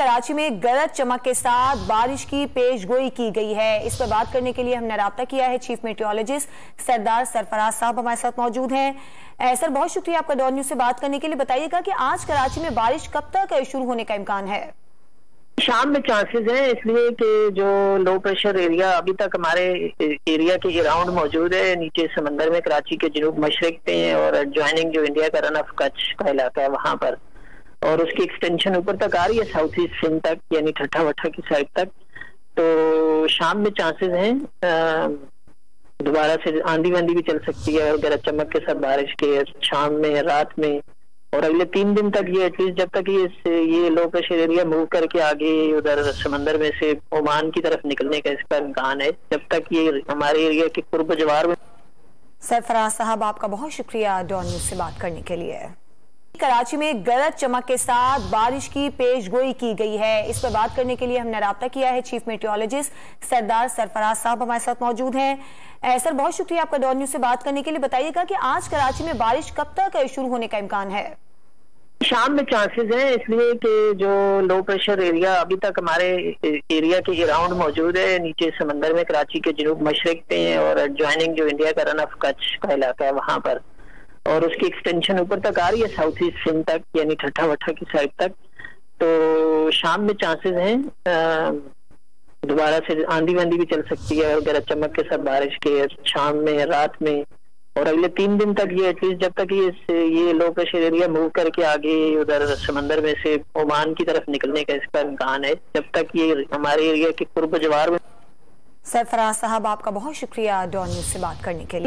कराची में गरज चमक के साथ बारिश की पेशगोई की गई है। इस पर बात करने के लिए हमने राब्ता किया है। चीफ मेट्रोलॉजिस्ट सरदार सरफराज साहब हमारे साथ मौजूद हैं। सर, बहुत शुक्रिया आपका डॉन न्यूज से बात करने के लिए। बताइएगा कि आज कराची में बारिश कब तक शुरू होने का इम्कान है? शाम में चांसेस हैं, इसलिए कि जो लो प्रेशर एरिया अभी तक हमारे एरिया के अराउंड मौजूद है, नीचे समंदर में कराची के जनूब मशरक पे है और एडजॉइनिंग जो इंडिया का रन ऑफ कच्छ का इलाका है वहां पर, और उसकी एक्सटेंशन ऊपर तक आ रही है साउथ ईस्ट सिंध तक, यानी ठट्ठा वट्ठा की साइड तक। तो शाम में चांसेस हैं दोबारा से आंधी वांधी भी चल सकती है और गरज चमक के साथ बारिश के शाम में, रात में, और अगले 3 दिन तक ये एटलीस्ट जब तक ये लो प्रेशर एरिया मूव करके आगे उधर समंदर में से ओमान की तरफ निकलने का इसका इम्कान है, जब तक ये हमारे एरिया के कुर्ब जवार में। सरफराज साहब, आपका बहुत शुक्रिया डॉन न्यूज से बात करने के लिए। कराची में गरज चमक के साथ बारिश की पेशगोई की गई है। इस पर बात करने के लिए हमने राब्ता किया है। चीफ मेट्रोलॉजिस्ट सरदार सरफराज साहब हमारे साथ मौजूद हैं। सर, बहुत शुक्रिया आपका डॉन न्यूज से बात करने के लिए। बताइएगा कि आज कराची में बारिश कब तक शुरू होने का इम्कान है? शाम में चांसेस हैं, इसलिए कि जो लो प्रेशर एरिया अभी तक हमारे एरिया के अराउंड मौजूद है, नीचे समंदर में कराची के जनूब मशरक पे है और एडजॉइनिंग जो इंडिया का रन ऑफ कच्छ का इलाका है वहां पर, और उसकी एक्सटेंशन ऊपर तक आ रही है साउथ ईस्ट सिंध तक, यानी ठट्ठा वट्ठा की साइड तक। तो शाम में चांसेस हैं दोबारा से आंधी वांधी भी चल सकती है और गरज चमक के साथ बारिश के शाम में, रात में, और अगले 3 दिन तक ये एटलीस्ट जब तक ये लो प्रेशर एरिया मूव करके आगे उधर समंदर में से ओमान की तरफ निकलने का इसका इम्कान है, जब तक ये हमारे एरिया के कुर्ब जवार में। सरफराज साहब, आपका बहुत शुक्रिया डॉन न्यूज से बात करने के लिए।